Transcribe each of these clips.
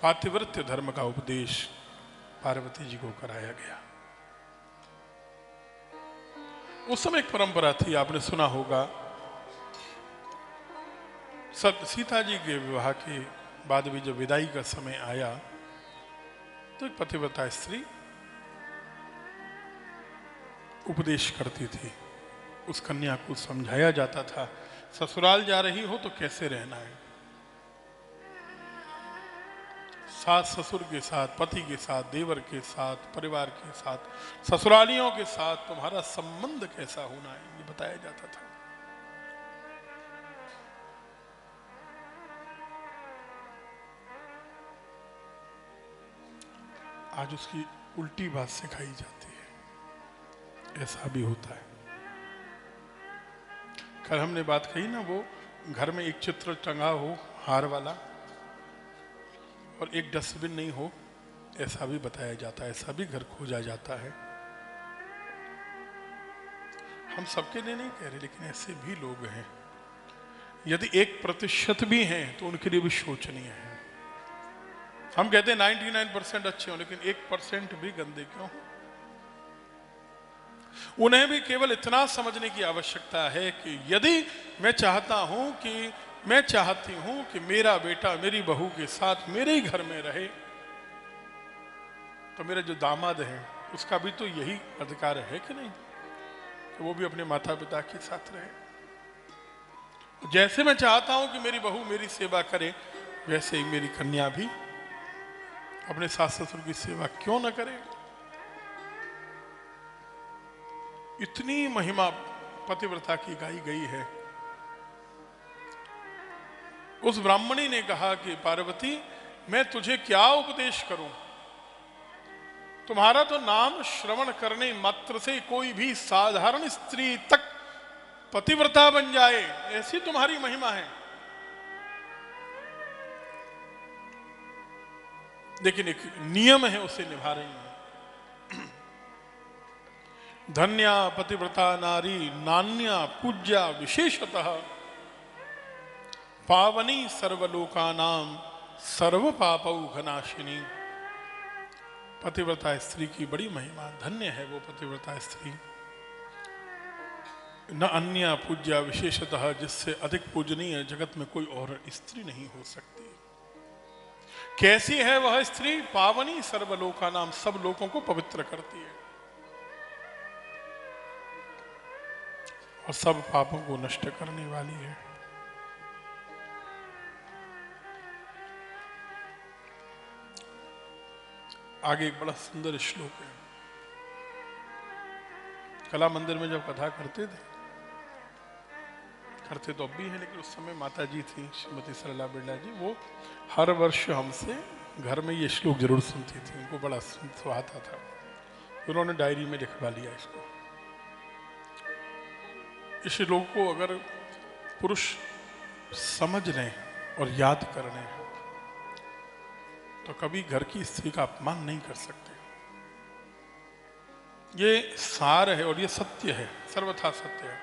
पातिव्रत्य धर्म का उपदेश पार्वती जी को कराया गया। उस समय एक परंपरा थी, आपने सुना होगा, सीता जी के विवाह के बाद भी जब विदाई का समय आया तो एक पतिव्रता स्त्री उपदेश करती थी। उस कन्या को समझाया जाता था, ससुराल जा रही हो तो कैसे रहना है, सास ससुर के साथ, पति के साथ, देवर के साथ, परिवार के साथ, ससुरालियों के साथ तुम्हारा संबंध कैसा होना है, ये बताया जाता था। आज उसकी उल्टी बात सिखाई जाती है, ऐसा भी होता है। कल हमने बात कही ना, वो घर में एक चित्र टंगा हो हार वाला और एक डस्टबिन नहीं हो, ऐसा भी बताया जाता है, ऐसा भी घर खोजा जाता है। हम सबके लिए नहीं कह रहे, लेकिन ऐसे भी लोग हैं। यदि 1% भी हैं तो उनके लिए भी शोचनीय है। हम कहते हैं 99% अच्छे हो, लेकिन 1% भी गंदे क्यों हो? उन्हें भी केवल इतना समझने की आवश्यकता है कि यदि मैं चाहती हूं कि मेरा बेटा मेरी बहू के साथ मेरे ही घर में रहे, तो मेरा जो दामाद है उसका भी तो यही अधिकार है कि नहीं, कि वो भी अपने माता पिता के साथ रहे। जैसे मैं चाहता हूं कि मेरी बहू मेरी सेवा करे, वैसे ही मेरी कन्या भी अपने सास ससुर की सेवा क्यों न करे। इतनी महिमा पतिव्रता की गाई गई है। उस ब्राह्मणी ने कहा कि पार्वती, मैं तुझे क्या उपदेश करूं, तुम्हारा तो नाम श्रवण करने मात्र से कोई भी साधारण स्त्री तक पतिव्रता बन जाए, ऐसी तुम्हारी महिमा है। लेकिन एक नियम है, उसे निभा रही है। धन्या पतिव्रता नारी नान्या पूज्या विशेषतः, पावनी सर्वलोकानाम सर्व पापौघनाशिनी। पतिव्रता स्त्री की बड़ी महिमा, धन्य है वो पतिव्रता स्त्री। न अन्य पूज्या विशेषतः, जिससे अधिक पूजनीय जगत में कोई और स्त्री नहीं हो सकती। कैसी है वह स्त्री? पावनी सर्वलोकानाम, सब लोगों को पवित्र करती है और सब पापों को नष्ट करने वाली है। आगे एक बड़ा सुंदर श्लोक है। कला मंदिर में जब कथा करते तो अब भी है, लेकिन उस समय माता जी थी श्रीमती सरला बिरला जी, वो हर वर्ष हमसे घर में ये श्लोक जरूर सुनती थी। उनको बड़ा सुहाता था, उन्होंने डायरी में लिखवा लिया इसको। इस श्लोक को अगर पुरुष समझ लें और याद कर लें तो कभी घर की स्त्री का अपमान नहीं कर सकते। ये सार है और ये सत्य है, सर्वथा सत्य है।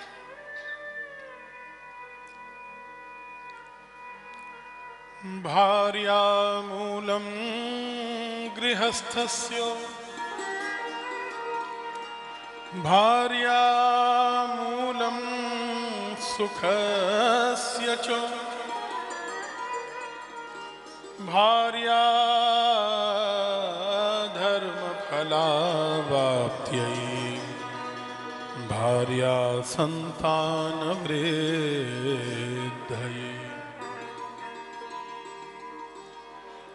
भार्या मूलम गृहस्थस्य, भार्या मूलम सुखस्य च, भार्या धर्म फलावाप्त्यै, भार्या संतान वृद्धये।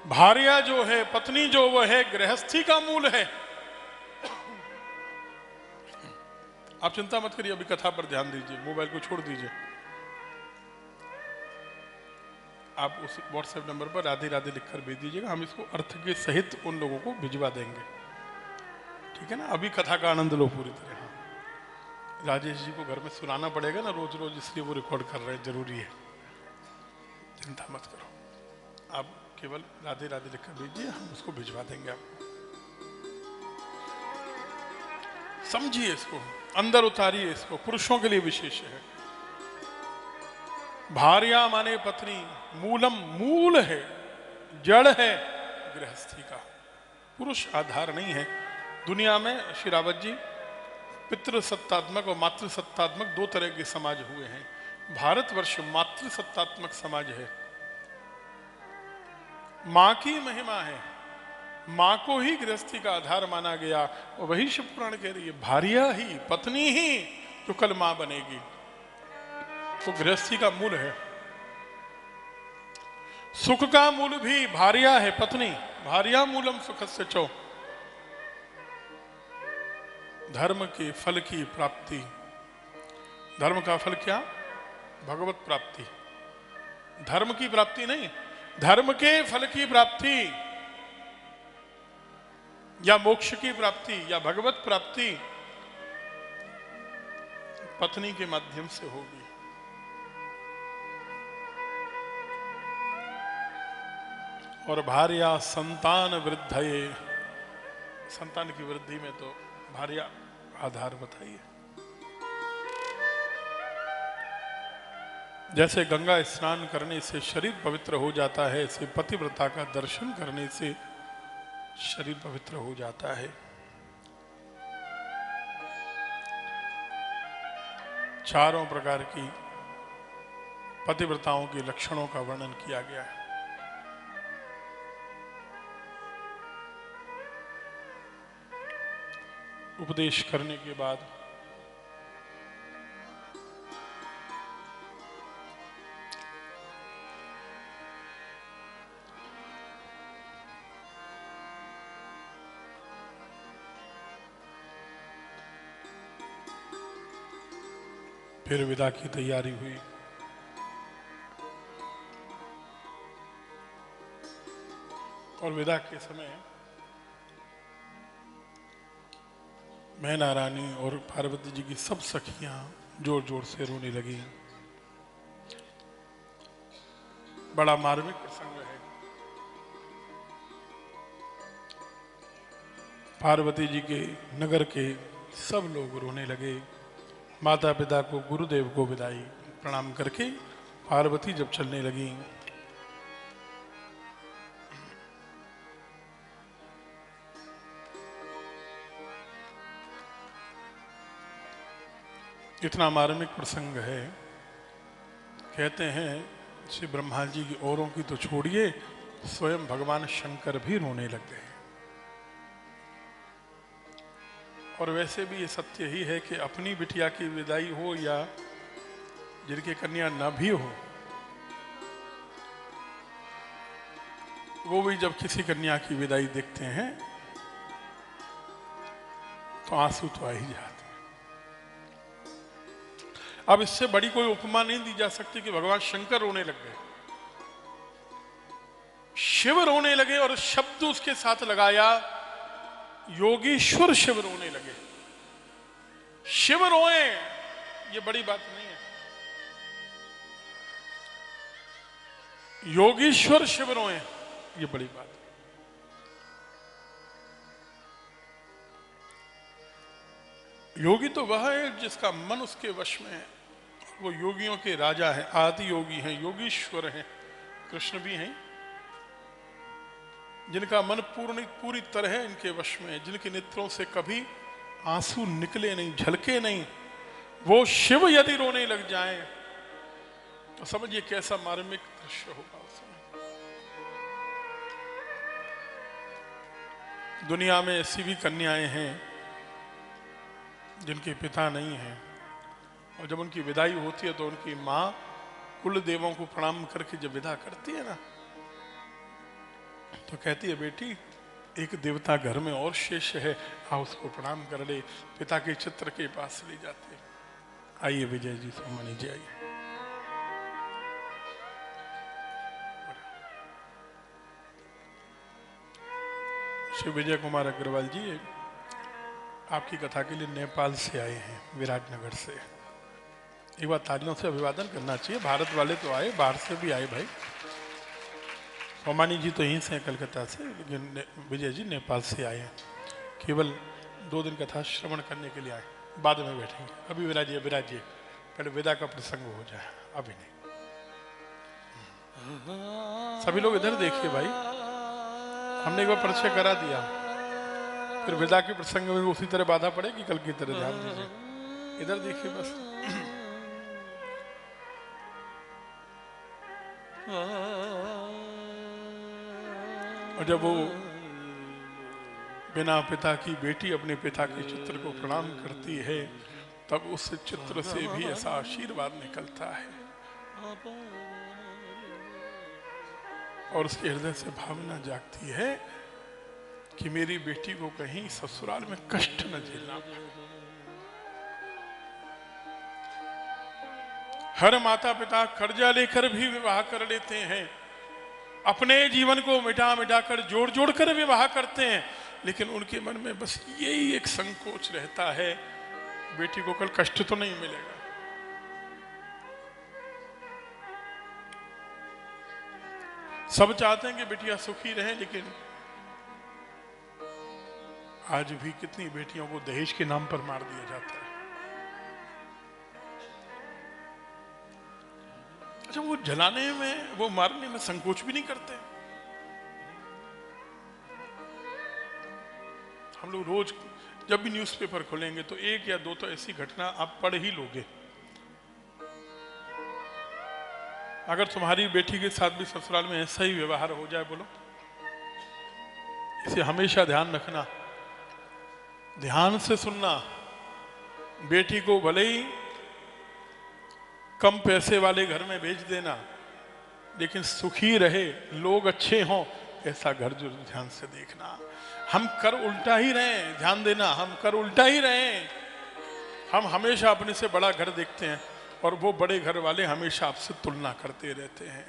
भार्या जो है, पत्नी जो वह है, गृहस्थी का मूल है। आप चिंता मत करिए, अभी कथा पर ध्यान दीजिए, मोबाइल को छोड़ दीजिए। आप उस व्हाट्सएप नंबर पर राधे राधे लिखकर भेज दीजिएगा, हम इसको अर्थ के सहित उन लोगों को भिजवा देंगे, ठीक है ना। अभी कथा का आनंद लो पूरी तरह। राजेश जी को घर में सुनाना पड़ेगा ना रोज रोज, इसलिए वो रिकॉर्ड कर रहे हैं, जरूरी है, चिंता मत करो। आप केवल राधे राधे लिखकर भेजिए, हम उसको भिजवा देंगे आपको। समझिए इसको, अंदर उतारिए इसको, पुरुषों के लिए विशेष है। भार्या माने पत्नी, मूलम मूल है, जड़ है, गृहस्थी का, पुरुष आधार नहीं है। दुनिया में श्री रावत जी पितृ सत्तात्मक और मातृ सत्तात्मक दो तरह के समाज हुए हैं। भारतवर्ष मातृ सत्तात्मक समाज है, मां की महिमा है, मां को ही गृहस्थी का आधार माना गया। और वही शिव पुराण कह रही है, भार्या ही पत्नी ही जो कल मां बनेगी, तो गृहस्थी का मूल है। सुख का मूल भी भार्या है, पत्नी। भार्या मूलम सुखस्य चो। धर्म के फल की प्राप्ति, धर्म का फल क्या? भगवत प्राप्ति। धर्म की प्राप्ति नहीं, धर्म के फल की प्राप्ति या मोक्ष की प्राप्ति या भगवत प्राप्ति पत्नी के माध्यम से होगी। और भार्या संतान वृद्धये, संतान की वृद्धि में तो भार्या आधार बताइए। जैसे गंगा स्नान करने से शरीर पवित्र हो जाता है, ऐसे पतिव्रता का दर्शन करने से शरीर पवित्र हो जाता है। चारों प्रकार की पतिव्रताओं के लक्षणों का वर्णन किया गया है। उपदेश करने के बाद फिर विदा की तैयारी हुई। और विदा के समय मैना रानी और पार्वती जी की सब सखियां जोर जोर से रोने लगी। बड़ा मार्मिक प्रसंग है। पार्वती जी के नगर के सब लोग रोने लगे। माता पिता को, गुरुदेव को विदाई प्रणाम करके पार्वती जब चलने लगी, इतना मार्मिक प्रसंग है। कहते हैं श्री ब्रह्मा जी की, औरों की तो छोड़िए, स्वयं भगवान शंकर भी रोने लग गए। और वैसे भी ये सत्य ही है कि अपनी बिटिया की विदाई हो या जिनकी कन्या न भी हो, वो भी जब किसी कन्या की विदाई देखते हैं तो आंसू तो आ ही जाते हैं। अब इससे बड़ी कोई उपमा नहीं दी जा सकती कि भगवान शंकर रोने लग गए। शिव रोने लगे और शब्द उसके साथ लगाया, योगीश्वर शिव रोने लगे। शिव रोए ये बड़ी बात नहीं है, योगीश्वर शिव रोए ये बड़ी बात है। योगी तो वह है जिसका मन उसके वश में है। वो योगियों के राजा है, आदि योगी हैं, योगीश्वर हैं, कृष्ण भी हैं, जिनका मन पूरी तरह इनके वश में है, जिनके नेत्रों से कभी आंसू निकले नहीं, झलके नहीं। वो शिव यदि रोने लग जाएं तो समझिए कैसा मार्मिक दृश्य होगा उसमें। दुनिया में ऐसी भी कन्याएं हैं जिनके पिता नहीं हैं, और जब उनकी विदाई होती है तो उनकी माँ कुल देवों को प्रणाम करके जब विदा करती है ना, तो कहती है, बेटी एक देवता घर में और शेष है, हाँ उसको प्रणाम कर ले। पिता के चित्र के पास ले जाते। आइए विजय जी, सोमानी जी आइए। श्री विजय कुमार अग्रवाल जी आपकी कथा के लिए नेपाल से आए हैं, विराटनगर से। एक बार तालियों से अभिवादन करना चाहिए। भारत वाले तो आए, बाहर से भी आए भाई। सोमानी जी तो यहीं से हैं, कलकत्ता से, लेकिन विजय जी नेपाल से आए हैं। केवल 2 दिन कथा श्रवण करने के लिए आए, बाद में बैठेंगे। अभी विराजिए, पहले विदा का प्रसंग हो जाए, अभी नहीं। सभी लोग इधर देखिए भाई, हमने एक बार परिचय करा दिया, फिर विदा के प्रसंग में उसी तरह बाधा पड़ेगी कल की तरह। ध्यान दीजिए, इधर देखिए बस। और जब वो बिना पिता की बेटी अपने पिता के चित्र को प्रणाम करती है, तब उस चित्र से भी ऐसा आशीर्वाद निकलता है और उसके हृदय से भावना जागती है कि मेरी बेटी को कहीं ससुराल में कष्ट न झेलना पड़े। हर माता पिता कर्जा लेकर भी विवाह कर लेते हैं, अपने जीवन को मिटा मिटा कर जोड़ जोड़ कर विवाह करते हैं, लेकिन उनके मन में बस यही एक संकोच रहता है, बेटी को कल कष्ट तो नहीं मिलेगा। सब चाहते हैं कि बेटियां सुखी रहें, लेकिन आज भी कितनी बेटियों को दहेज के नाम पर मार दिया जाता है। अच्छा, वो जलाने में, वो मारने में संकोच भी नहीं करते। हम लोग रोज जब भी न्यूज़पेपर खोलेंगे तो एक या दो तो ऐसी घटना आप पढ़ ही लोगे। अगर तुम्हारी बेटी के साथ भी ससुराल में ऐसा ही व्यवहार हो जाए, बोलो, इसे हमेशा ध्यान रखना, ध्यान से सुनना। बेटी को भले ही कम पैसे वाले घर में भेज देना, लेकिन सुखी रहे, लोग अच्छे हों, ऐसा घर जो ध्यान से देखना। हम कर उल्टा ही रहें, ध्यान देना, हम कर उल्टा ही रहें। हम हमेशा अपने से बड़ा घर देखते हैं और वो बड़े घर वाले हमेशा आपसे तुलना करते रहते हैं।